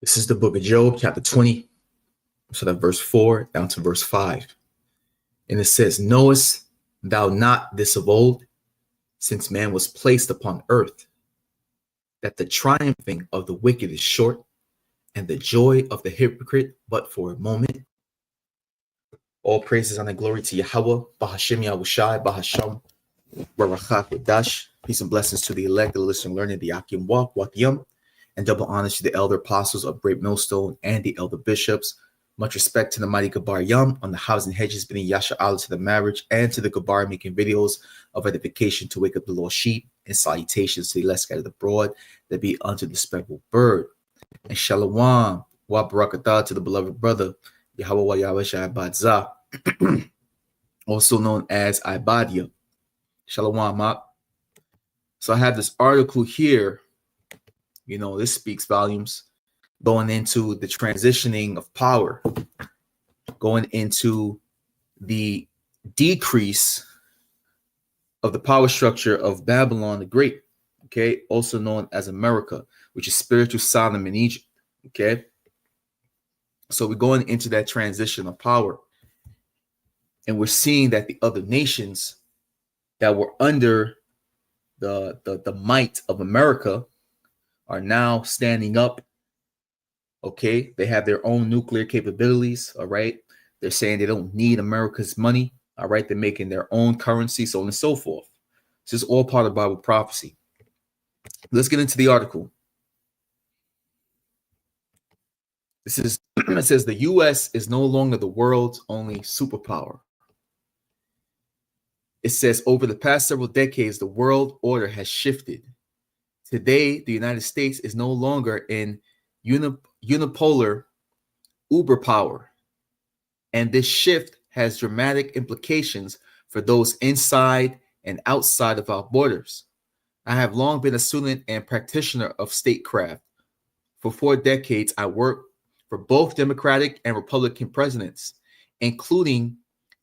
This is the book of Job, chapter 20, so that verse 4 down to verse 5. And it says, Knowest thou not this of old, since man was placed upon earth, that the triumphing of the wicked is short, and the joy of the hypocrite but for a moment? All praises and glory to Yahweh, Bahashim Yahushai, Bahasham, Barachak Wadash. Peace and blessings to the elect, the listening, learning, the Akim Walk, Wakyam, and double honors to the elder apostles of Great Millstone and the elder bishops. Much respect to the mighty Gabar Yam on the housing hedges, bringing Yasha Allah to the marriage, and to the Gabar making videos of edification to wake up the lost sheep, and salutations to the less scattered abroad that be unto the speckled bird. And shalom wa barakatah to the beloved brother Yahweh wa Yahweh Sha'abadzah, also known as Ibadia. Shalom, Mak. So I have this article here. This speaks volumes, going into the transitioning of power, going into the decrease of the power structure of Babylon the Great, okay, also known as America, which is spiritual Sodom in Egypt, okay? So we're going into that transition of power, and we're seeing that the other nations that were under the might of America are now standing up. Okay, they have their own nuclear capabilities. All right, they're saying they don't need America's money. All right, they're making their own currency, so on and so forth. This is all part of Bible prophecy. Let's get into the article. It says the U.S. is no longer the world's only superpower. It says over the past several decades, the world order has shifted. Today, the United States is no longer in unipolar uber power, and this shift has dramatic implications for those inside and outside of our borders. I have long been a student and practitioner of statecraft. For 4 decades, I worked for both Democratic and Republican presidents, including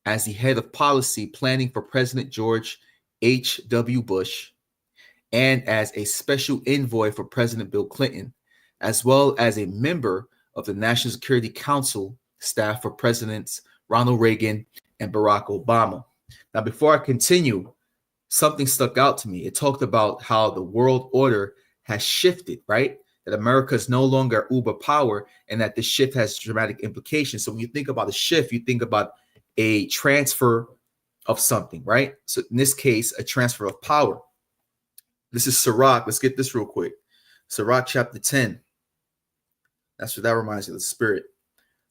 as the head of policy planning for President George H.W. Bush, and as a special envoy for President Bill Clinton, as well as a member of the National Security Council staff for Presidents Ronald Reagan and Barack Obama. Now, before I continue, something stuck out to me. It talked about how the world order has shifted, right? That America is no longer uber power, and that this shift has dramatic implications. So when you think about a shift, you think about a transfer of something, right? So in this case, a transfer of power. This is Sirach. Let's get this real quick. Sirach chapter 10. That's what that reminds you of, the spirit.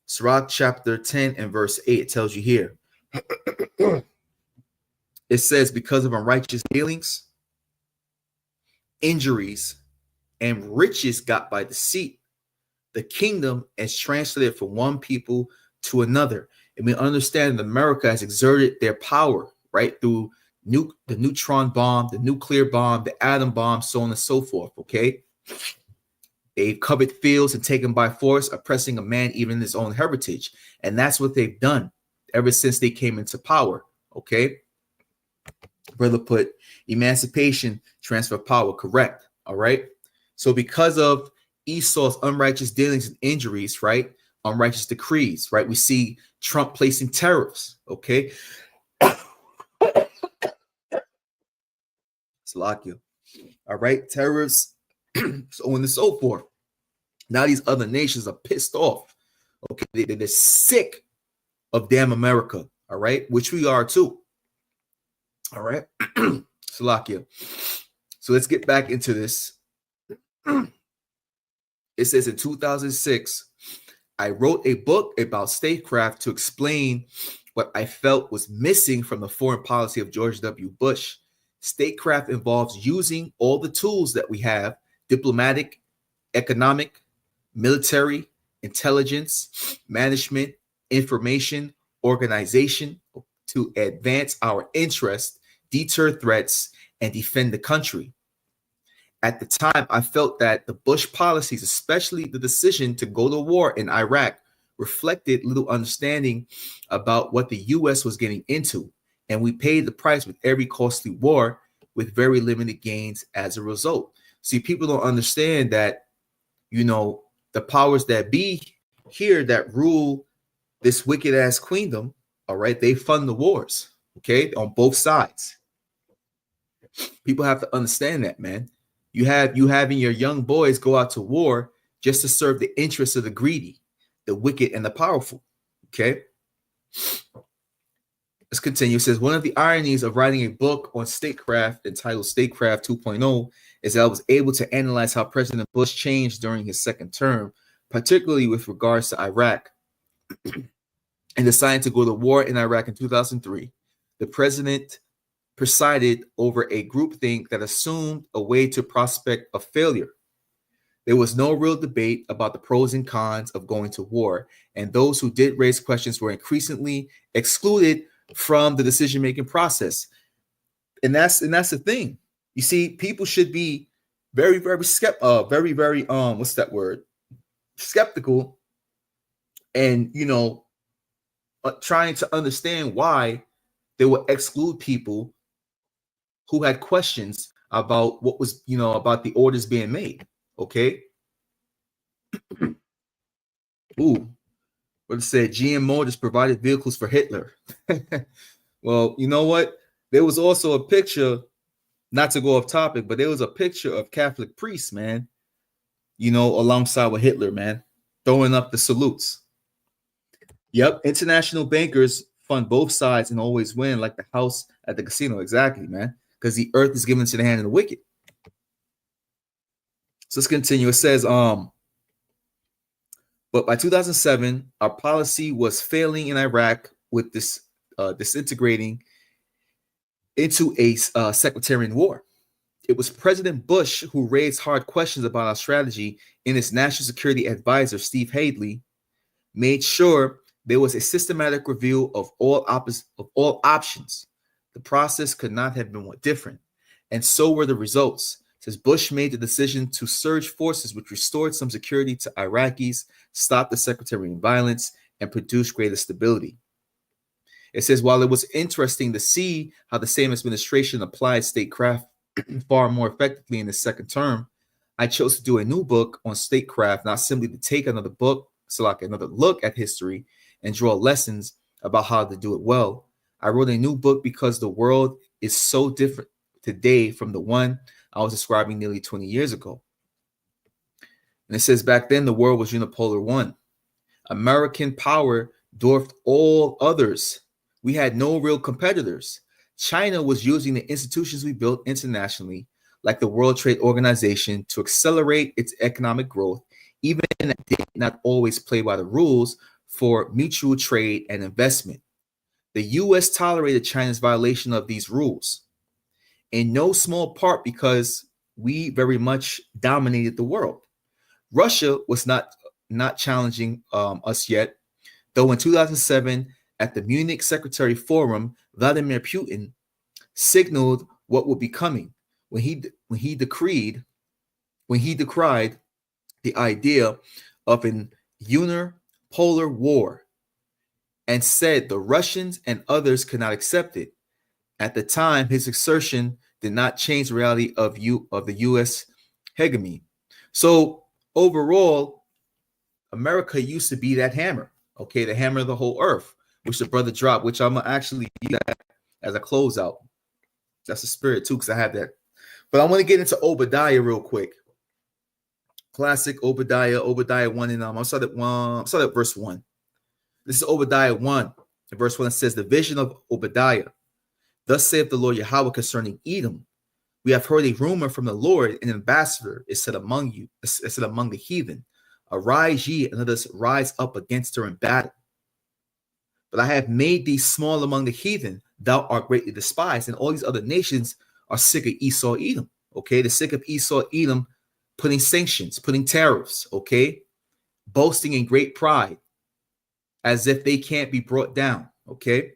Sirach chapter 10 and verse 8. It tells you here. It says, because of unrighteous dealings, injuries, and riches got by deceit, the kingdom is transferred from one people to another. And we understand that America has exerted their power, right, through the neutron bomb, the nuclear bomb, the atom bomb, so on and so forth, okay? They've covered fields and taken by force, oppressing a man even in his own heritage. And that's what they've done ever since they came into power, okay? Brother put emancipation, transfer of power, correct, all right? So because of Esau's unrighteous dealings and injuries, right, unrighteous decrees, right, we see Trump placing tariffs, okay? Slovakia, all right, tariffs, so on and so forth. Now these other nations are pissed off, okay? They're sick of damn America, all right, which we are too, all right? Slovakia. So let's get back into this. It says in 2006, I wrote a book about statecraft to explain what I felt was missing from the foreign policy of George W. Bush. Statecraft involves using all the tools that we have: diplomatic, economic, military, intelligence, management, information, organization, to advance our interests, deter threats, and defend the country. At the time, I felt that the Bush policies, especially the decision to go to war in Iraq, reflected little understanding about what the U.S. was getting into. And we paid the price with every costly war with very limited gains as a result. See, people don't understand that, the powers that be here that rule this wicked ass queendom, all right, they fund the wars, okay, on both sides. People have to understand that, man. You having your young boys go out to war just to serve the interests of the greedy, the wicked, and the powerful. Okay. Let's continue. It says, one of the ironies of writing a book on statecraft entitled Statecraft 2.0 is that I was able to analyze how President Bush changed during his second term, particularly with regards to Iraq. And deciding to go to war in Iraq in 2003, the president presided over a groupthink that assumed a way to prospect of failure. There was no real debate about the pros and cons of going to war, and those who did raise questions were increasingly excluded from the decision-making process. And that's the thing. You see, people should be very, very skeptical, what's that word? Skeptical, and trying to understand why they would exclude people who had questions about what was, about the orders being made. Okay. Ooh, what it said, GM Motors provided vehicles for Hitler. Well, you know what? There was also a picture, not to go off topic, but there was a picture of Catholic priests, man, alongside with Hitler, man, throwing up the salutes. Yep. International bankers fund both sides and always win, like the house at the casino. Exactly, man. Because the earth is given into the hand of the wicked. So let's continue. It says, but by 2007, our policy was failing in Iraq with this disintegrating into a sectarian war. It was President Bush who raised hard questions about our strategy, and his national security advisor, Steve Hadley, made sure there was a systematic review of all options. The process could not have been more different, and so were the results. Says Bush made the decision to surge forces, which restored some security to Iraqis, stopped the sectarian violence, and produced greater stability. It says, while it was interesting to see how the same administration applied statecraft far more effectively in the second term, I chose to do a new book on statecraft, not simply to take another look at history and draw lessons about how to do it well. I wrote a new book because the world is so different today from the one I was describing nearly 20 years ago. And it says, back then, the world was unipolar one. American power dwarfed all others. We had no real competitors. China was using the institutions we built internationally, like the World Trade Organization, to accelerate its economic growth, even if it did not always play by the rules for mutual trade and investment. The U.S. tolerated China's violation of these rules, in no small part because we very much dominated the world. Russia was not challenging us yet, though in 2007 at the Munich Secretary Forum, Vladimir Putin signaled what would be coming when he decried the idea of an unipolar war and said the Russians and others could not accept it. At the time, his assertion did not change the reality of the U.S. hegemony. So overall, America used to be that hammer, okay, the hammer of the whole earth, which the brother dropped, which I'm gonna actually use that as a closeout. That's the spirit too, because I have that. But I want to get into Obadiah real quick. Classic Obadiah 1, and I'll start at verse 1. This is Obadiah 1. In verse 1, it says, the vision of Obadiah. Thus saith the Lord Yahweh concerning Edom. We have heard a rumor from the Lord, an ambassador is said among you, is said among the heathen. Arise ye, and let us rise up against her in battle. But I have made thee small among the heathen. Thou art greatly despised. And all these other nations are sick of Esau, Edom. Okay, they're sick of Esau, Edom, putting sanctions, putting tariffs, okay, boasting in great pride, as if they can't be brought down, okay.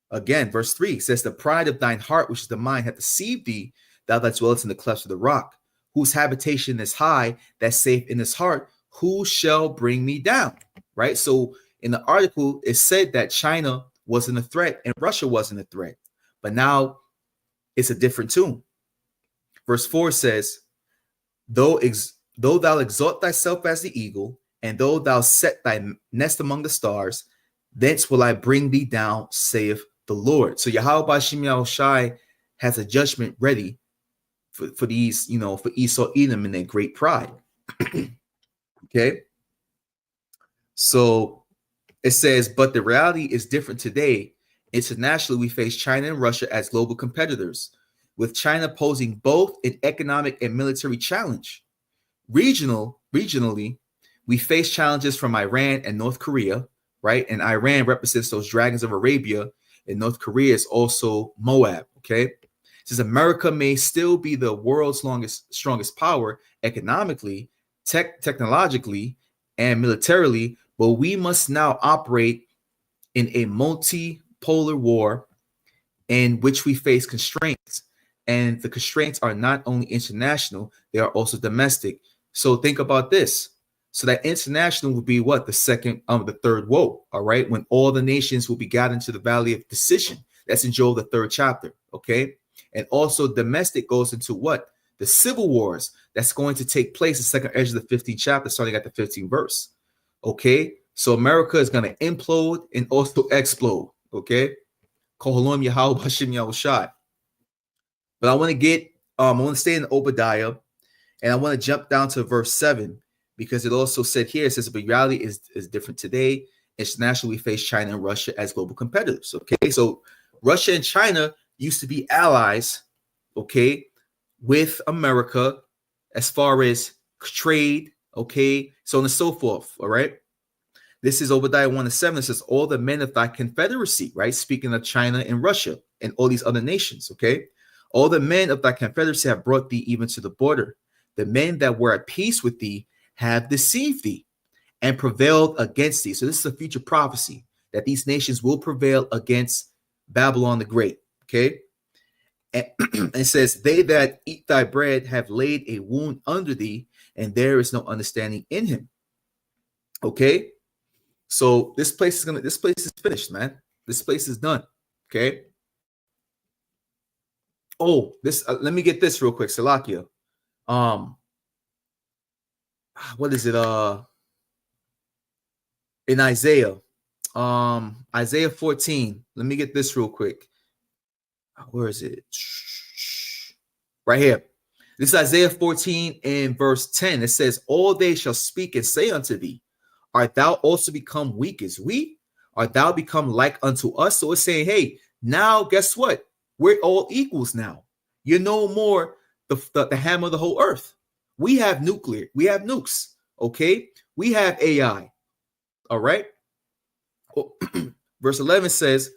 Again, verse 3 says, the pride of thine heart, which is the mind, hath deceived thee, thou that dwellest in the clefts of the rock, whose habitation is high, that saith in his heart, who shall bring me down? Right? So in the article, it said that China wasn't a threat and Russia wasn't a threat, but now it's a different tune. Verse 4 says, though Though thou exalt thyself as the eagle, and though thou set thy nest among the stars, thence will I bring thee down, saith the Lord. So Yahweh Bashim Yahushai has a judgment ready for these, for Esau, Edom, and their great pride. Okay. So it says, but the reality is different today. Internationally, we face China and Russia as global competitors, with China posing both an economic and military challenge. Regionally, we face challenges from Iran and North Korea, right? And Iran represents those dragons of Arabia, and North Korea is also Moab, okay? Since America may still be the world's strongest power economically, technologically, and militarily, but we must now operate in a multipolar war in which we face constraints. And the constraints are not only international, they are also domestic. So think about this. So that international would be what? The third woe, all right? When all the nations will be gathered to the valley of decision. That's in Joel, the 3rd chapter, okay? And also domestic goes into what? The civil wars that's going to take place in second edge of the 15th chapter, starting at the 15th verse, okay? So America is going to implode and also explode, okay? Koholom Yahweh Bashim Yahushai. But I want to stay in Obadiah, and I want to jump down to verse 7, because it also said here, it says, but reality is different today. Internationally, we face China and Russia as global competitors, okay? So Russia and China used to be allies, okay, with America as far as trade, okay, so on and so forth, all right? This is Obadiah 1:7. It says, all the men of thy confederacy, right? Speaking of China and Russia and all these other nations, okay? All the men of thy confederacy have brought thee even to the border. The men that were at peace with thee have deceived thee and prevailed against thee. So this is a future prophecy that these nations will prevail against Babylon the Great, okay? And it says, they that eat thy bread have laid a wound under thee, and there is no understanding in him. Okay? So this place is finished, man. This place is done. Okay. Oh, let me get this real quick. Salakia. What is it? In Isaiah. Isaiah 14. Let me get this real quick. Where is it? Right here. This is Isaiah 14 and verse 10. It says, all they shall speak and say unto thee, art thou also become weak as we? Art thou become like unto us? So it's saying, hey, now guess what? We're all equals now. You're no more the hammer of the whole earth. We have nuclear. We have nukes. Okay. We have AI. All right. Verse 11 says,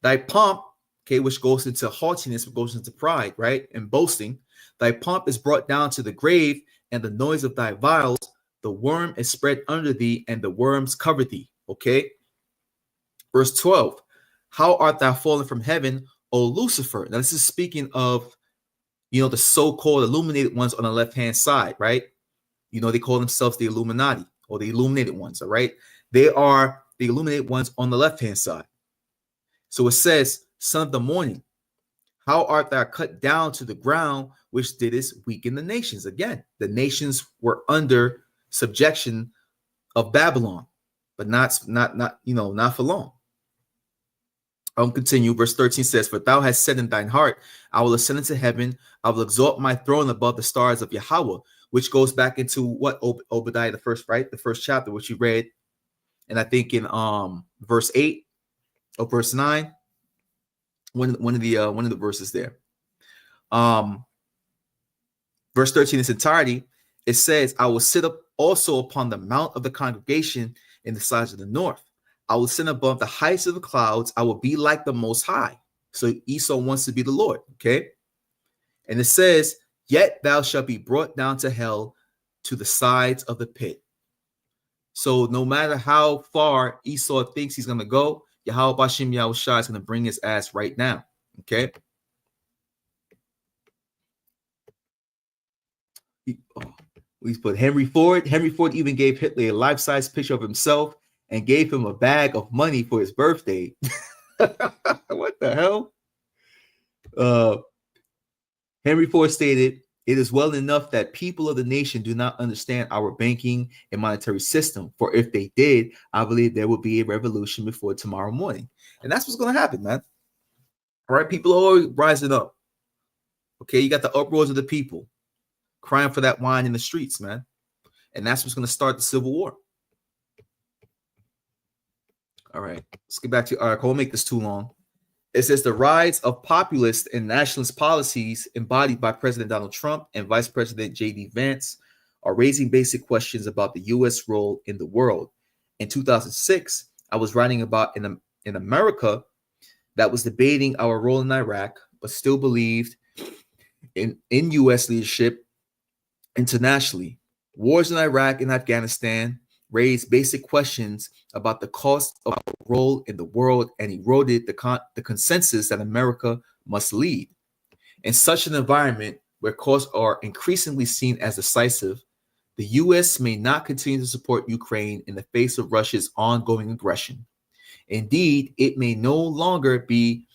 thy pomp, okay, which goes into haughtiness, which goes into pride, right? And boasting. Thy pomp is brought down to the grave, and the noise of thy vials, the worm is spread under thee, and the worms cover thee. Okay. Verse 12. How art thou fallen from heaven, O Lucifer? Now, this is speaking of, the so-called illuminated ones on the left-hand side, right? They call themselves the Illuminati or the illuminated ones, all right? They are the illuminated ones on the left-hand side. So it says, son of the morning, how art thou cut down to the ground, which didst weaken the nations? Again, the nations were under subjection of Babylon, but not for long. I'll continue. Verse 13 says, for thou hast said in thine heart, I will ascend into heaven. I will exalt my throne above the stars of Yahweh, which goes back into what Obadiah, the first chapter, which you read. And I think in verse 8 or verse 9, one of the verses there. Verse 13 in its entirety, it says, I will sit up also upon the mount of the congregation in the sides of the north. I will sit above the heights of the clouds. I will be like the Most High. So Esau wants to be the Lord, okay? And it says, yet thou shalt be brought down to hell, to the sides of the pit. So no matter how far Esau thinks he's going to go, Yahweh Bashim Yahushua is going to bring his ass right now, okay? We put Henry Ford. Henry Ford even gave Hitler a life-size picture of himself and gave him a bag of money for his birthday. What the hell? Henry Ford stated, It is well enough that people of the nation do not understand our banking and monetary system. For if they did, I believe there would be a revolution before tomorrow morning. And that's what's going to happen, man. All right, people are always rising up. Okay, you got the uproars of the people crying for that wine in the streets, man. And that's what's going to start the Civil War. All right, let's get back to our article. I won't make this too long. It says the rise of populist and nationalist policies embodied by President Donald Trump and Vice President J.D. Vance are raising basic questions about the U.S. role in the world. In 2006, I was writing about in America that was debating our role in Iraq, but still believed in U.S. leadership internationally. Wars in Iraq and Afghanistan raised basic questions about the cost of our role in the world and eroded the consensus that America must lead. In such an environment where costs are increasingly seen as decisive, the U.S. may not continue to support Ukraine in the face of Russia's ongoing aggression. Indeed, it may no longer be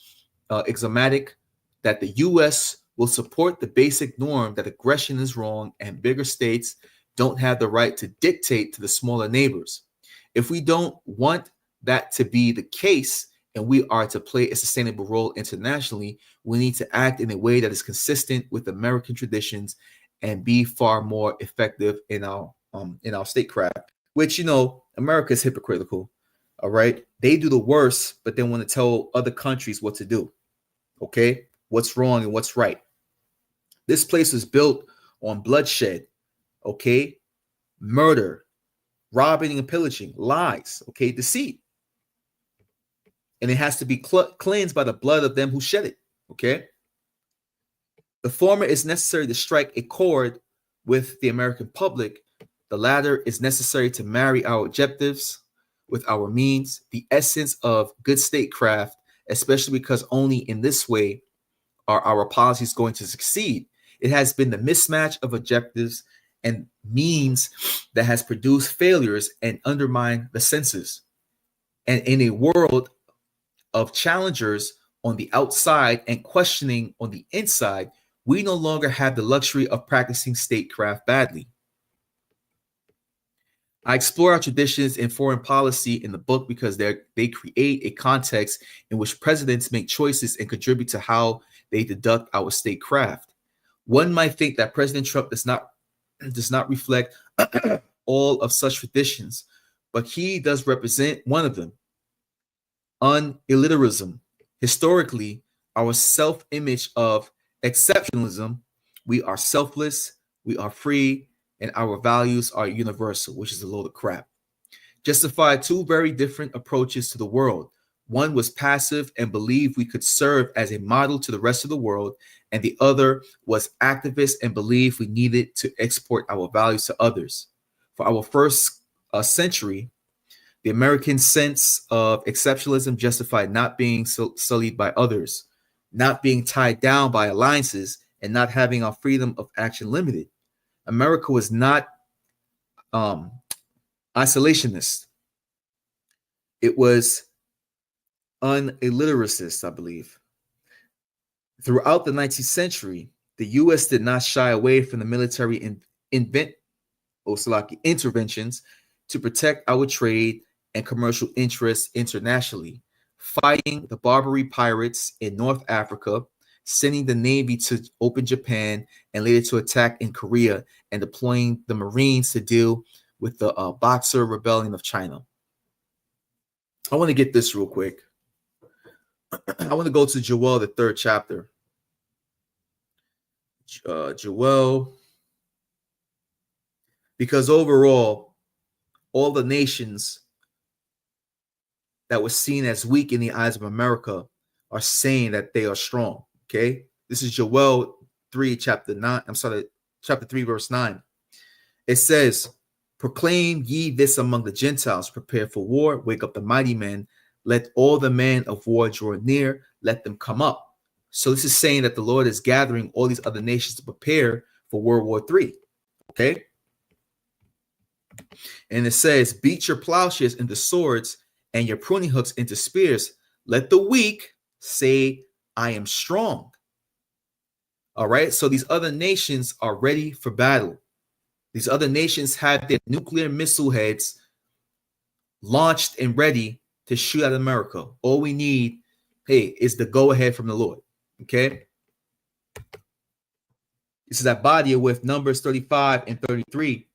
axiomatic that the U.S. will support the basic norm that aggression is wrong and bigger states don't have the right to dictate to the smaller neighbors. If we don't want that to be the case and we are to play a sustainable role internationally, we need to act in a way that is consistent with American traditions and be far more effective in our statecraft, which, you know, America is hypocritical. All right. They do the worst, but they want to tell other countries what to do. Okay. What's wrong and what's right. This place was built on bloodshed. Okay. Murder, robbing and pillaging, lies. Okay. Deceit. And it has to be cleansed by the blood of them who shed it. Okay. The former is necessary to strike a chord with the American public. The latter is necessary to marry our objectives with our means, the essence of good statecraft, especially because only in this way are our policies going to succeed. It has been the mismatch of objectives and means that has produced failures and undermined the senses. And in a world of challengers on the outside and questioning on the inside, we no longer have the luxury of practicing statecraft badly. I explore our traditions in foreign policy in the book because they create a context in which presidents make choices and contribute to how they deduct our statecraft. One might think that President Trump does not reflect all of such traditions, but he does represent one of them. Unilliteralism. Historically, our self-image of exceptionalism, we are selfless, we are free, and our values are universal, which is a load of crap. Justified two very different approaches to the world. One was passive and believed we could serve as a model to the rest of the world, and the other was activist and believed we needed to export our values to others. For our first century, the American sense of exceptionalism justified not being sullied by others, not being tied down by alliances, and not having our freedom of action limited. America was not isolationist. It was unilliteracist, I believe. Throughout the 19th century, the U.S. did not shy away from the military interventions to protect our trade and commercial interests internationally, fighting the Barbary pirates in North Africa, sending the Navy to open Japan and later to attack in Korea, and deploying the Marines to deal with the Boxer Rebellion of China. I want to get this real quick. I want to go to Joel, the 3rd chapter. Joel, because overall, all the nations that were seen as weak in the eyes of America are saying that they are strong. Okay, this is Joel 3, chapter 3, verse 9. It says, "Proclaim ye this among the Gentiles, prepare for war, wake up the mighty men, let all the men of war draw near, let them come up." So this is saying that the Lord is gathering all these other nations to prepare for World War III. Okay. And it says, "Beat your plowshares into swords and your pruning hooks into spears. Let the weak say, I am strong. All right. So these other nations are ready for battle. These other nations have their nuclear missile heads launched and ready to shoot at America. All we need, hey, is the go ahead from the Lord. Okay. This is that body with Numbers 35 and 33.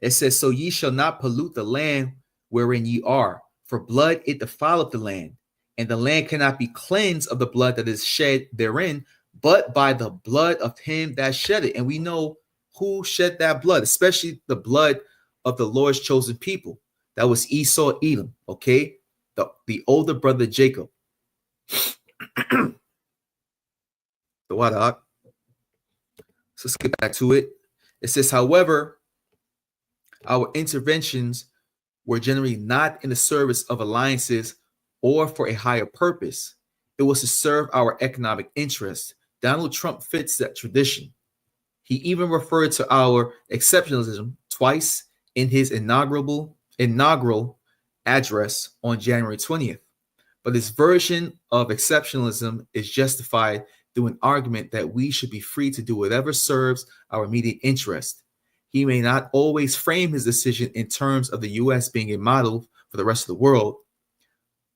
It says, so ye shall not pollute the land wherein ye are, for blood it defileth the land, and the land cannot be cleansed of the blood that is shed therein, but by the blood of him that shed it. And we know who shed that blood, especially the blood of the Lord's chosen people. That was Esau, Edom, okay? The older brother Jacob. The water. So let's get back to it. It says, however, our interventions were generally not in the service of alliances or for a higher purpose. It was to serve our economic interests. Donald Trump fits that tradition. He even referred to our exceptionalism twice in his inaugural address on January 20th. But his version of exceptionalism is justified through an argument that we should be free to do whatever serves our immediate interest. He may not always frame his decision in terms of the U.S. being a model for the rest of the world,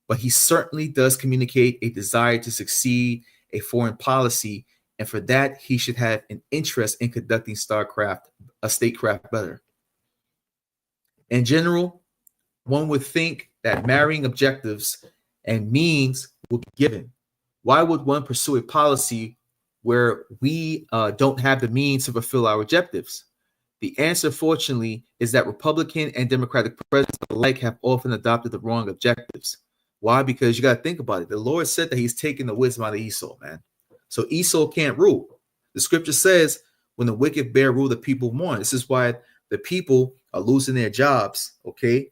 but he certainly does communicate a desire to succeed a foreign policy, and for that, he should have an interest in conducting statecraft better. In general, one would think that marrying objectives and means will be given. Why would one pursue a policy where we don't have the means to fulfill our objectives? The answer, fortunately, is that Republican and Democratic presidents alike have often adopted the wrong objectives. Why? Because you got to think about it. The Lord said that he's taking the wisdom out of Esau, man. So Esau can't rule. The scripture says, when the wicked bear rule, the people mourn. This is why the people are losing their jobs, okay?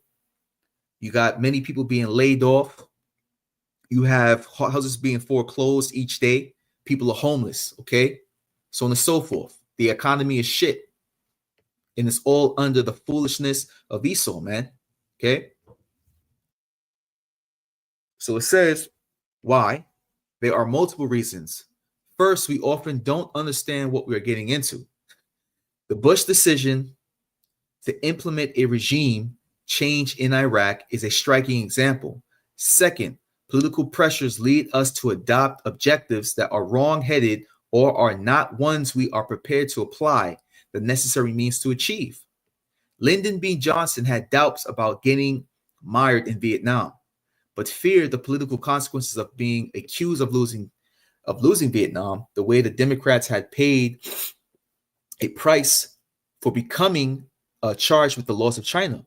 You got many people being laid off. You have houses being foreclosed each day. People are homeless, okay? So on and so forth. The economy is shit. And it's all under the foolishness of Esau, man. Okay? So it says, why? There are multiple reasons. First, we often don't understand what we're getting into. The Bush decision to implement a regime change in Iraq is a striking example. Second, political pressures lead us to adopt objectives that are wrong-headed or are not ones we are prepared to apply the necessary means to achieve. Lyndon B. Johnson had doubts about getting mired in Vietnam, but feared the political consequences of being accused of losing Vietnam, the way the Democrats had paid a price for becoming charged with the loss of China.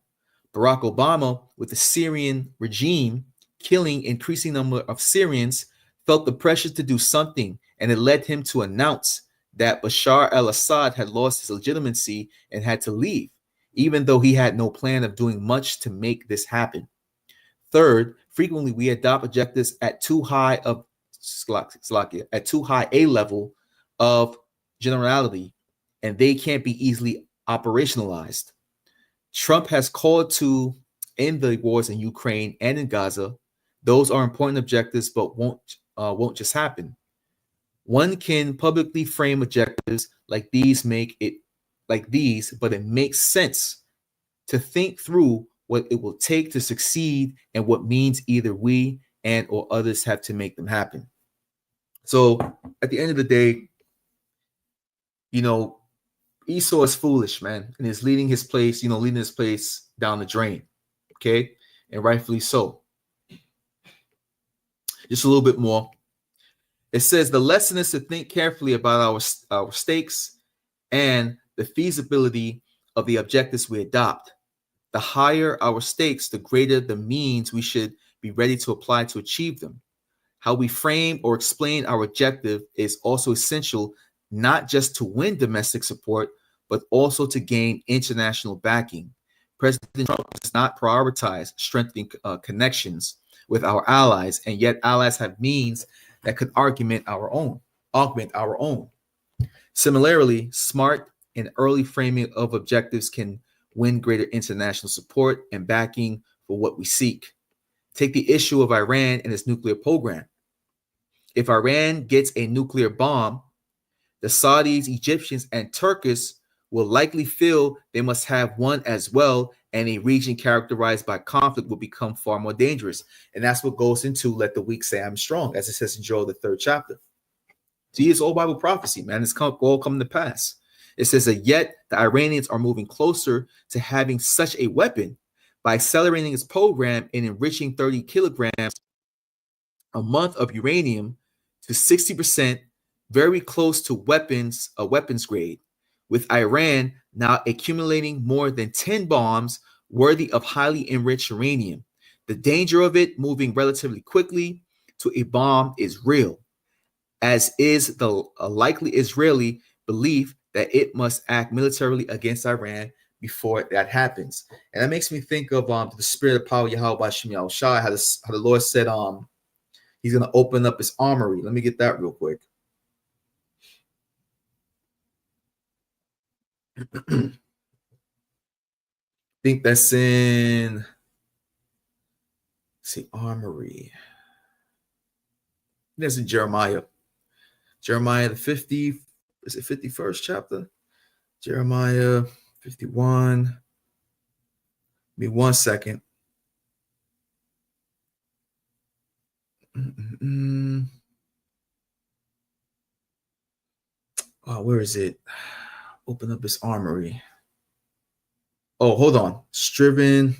Barack Obama, with the Syrian regime killing increasing number of Syrians, felt the pressure to do something, and it led him to announce that Bashar al-Assad had lost his legitimacy and had to leave, even though he had no plan of doing much to make this happen. Third, frequently we adopt objectives at too high a level of generality, and they can't be easily operationalized. Trump has called to end the wars in Ukraine and in Gaza. Those are important objectives, but won't just happen. One can publicly frame objectives like these, but it makes sense to think through what it will take to succeed and what means either we and or others have to make them happen. So at the end of the day, Esau is foolish, man, and is leading his place down the drain. Okay, and rightfully so. Just a little bit more. It says the lesson is to think carefully about our stakes and the feasibility of the objectives we adopt. The higher our stakes, the greater the means we should be ready to apply to achieve them. How we frame or explain our objective is also essential, not just to win domestic support, but also to gain international backing. President Trump does not prioritize strengthening connections with our allies, and yet allies have means that could augment our own. Similarly, smart and early framing of objectives can win greater international support and backing for what we seek. Take the issue of Iran and its nuclear program. If Iran gets a nuclear bomb, The Saudis, Egyptians, and Turkish will likely feel they must have one as well, and a region characterized by conflict will become far more dangerous. And that's what goes into let the weak say I'm strong, as it says in Joel, the 3rd chapter. See, it's all Bible prophecy, man. It's all coming to pass. It says that yet the Iranians are moving closer to having such a weapon by accelerating its program and enriching 30 kilograms a month of uranium to 60%, very close to weapons grade, with Iran now accumulating more than 10 bombs worthy of highly enriched uranium. The danger of it moving relatively quickly to a bomb is real, as is the likely Israeli belief that it must act militarily against Iran before that happens. And that makes me think of the spirit of power, Yahweh Bashem Yahushai, how the Lord said he's going to open up his armory. Let me get that real quick. I think that's in, let's see, armory. That's in Jeremiah. Jeremiah the 50, is it 51st chapter? Jeremiah 51. Give me 1 second. Oh, where is it? Open up his armory. Oh, hold on. Striven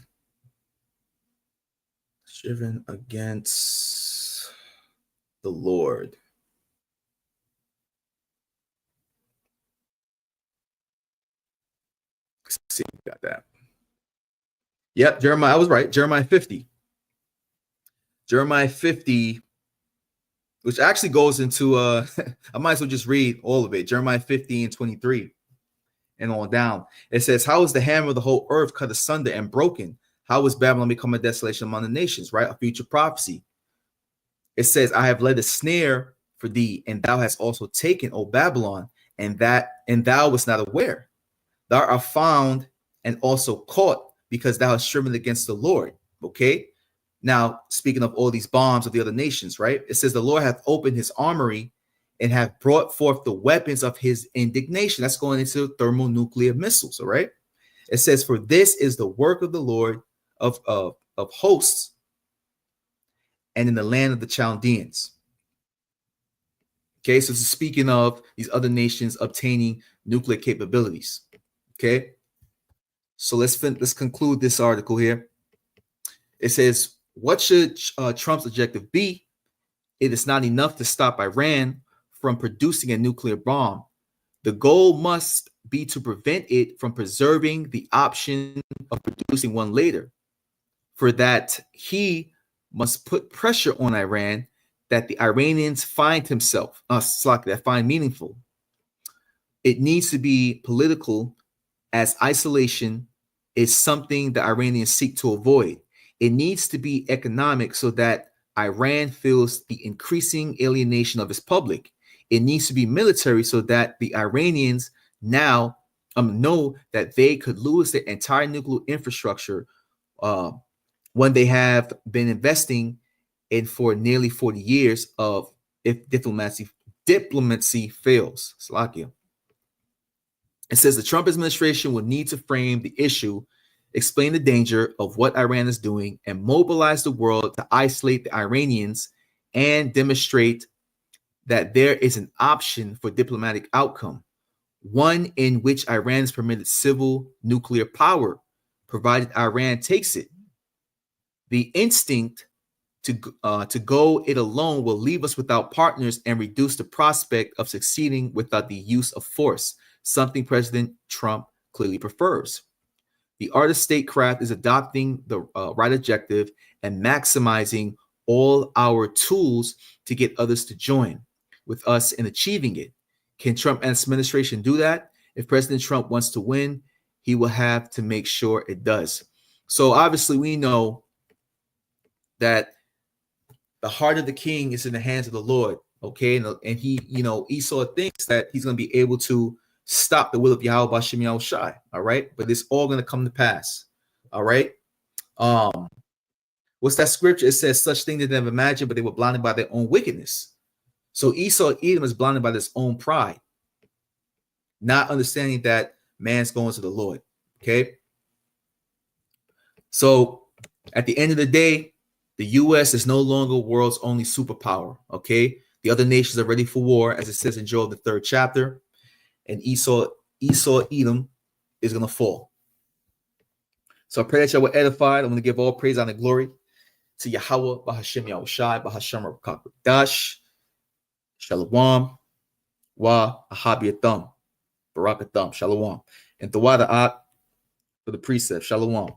against the Lord. Let's see if we got that. Yep, Jeremiah, I was right. Jeremiah 50. Jeremiah 50, which actually goes into I might as well just read all of it. Jeremiah 50 and 23 and on down. It says, how is the hammer of the whole earth cut asunder and broken? How is Babylon become a desolation among the nations, right? A future prophecy. It says, I have laid a snare for thee, and thou hast also taken, O Babylon, and thou wast not aware. Thou art found and also caught, because thou hast striven against the Lord. Okay. Now, speaking of all these bombs of the other nations, right? It says the Lord hath opened his armory and hath brought forth the weapons of his indignation. That's going into thermonuclear missiles, all right? It says, for this is the work of the Lord of hosts, and in the land of the Chaldeans. Okay, so this is speaking of these other nations obtaining nuclear capabilities. Okay, so let's conclude this article here. It says, what should Trump's objective be? It is not enough to stop Iran from producing a nuclear bomb. The goal must be to prevent it from preserving the option of producing one later. For that, he must put pressure on Iran that the Iranians find meaningful. It needs to be political, as isolation is something the Iranians seek to avoid. It needs to be economic, so that Iran feels the increasing alienation of its public. It needs to be military, so that the Iranians now know that they could lose their entire nuclear infrastructure when they have been investing in for nearly 40 years of if diplomacy fails. Slovakia. It says the Trump administration will need to frame the issue, explain the danger of what Iran is doing, and mobilize the world to isolate the Iranians and demonstrate that there is an option for diplomatic outcome, one in which Iran is permitted civil nuclear power, provided Iran takes it. The instinct to go it alone will leave us without partners and reduce the prospect of succeeding without the use of force, something President Trump clearly prefers. The art of statecraft is adopting the right objective and maximizing all our tools to get others to join with us in achieving it. Can Trump and his administration do that? If President Trump wants to win, he will have to make sure it does. So obviously we know that the heart of the king is in the hands of the Lord. Okay. And he, Esau thinks that he's going to be able to stop the will of Yahweh Bashem Yahushai. All right. But it's all going to come to pass. All right. What's that scripture? It says such things they never imagined, but they were blinded by their own wickedness. So Esau, Edom, is blinded by his own pride. not understanding that man's going to the Lord. Okay. So at the end of the day, the U.S. is no longer world's only superpower. Okay. The other nations are ready for war, as it says in Joel, the 3rd chapter. And Esau, Edom is going to fall. So I pray that y'all were edified. I'm going to give all praise, honor, and glory to Yahweh, Bahashem Yahushai, Bahashem Dash, Shalom, Wa, Ahabiatham, Barakatham, Shalom. And Tawada for the precept, Shalom.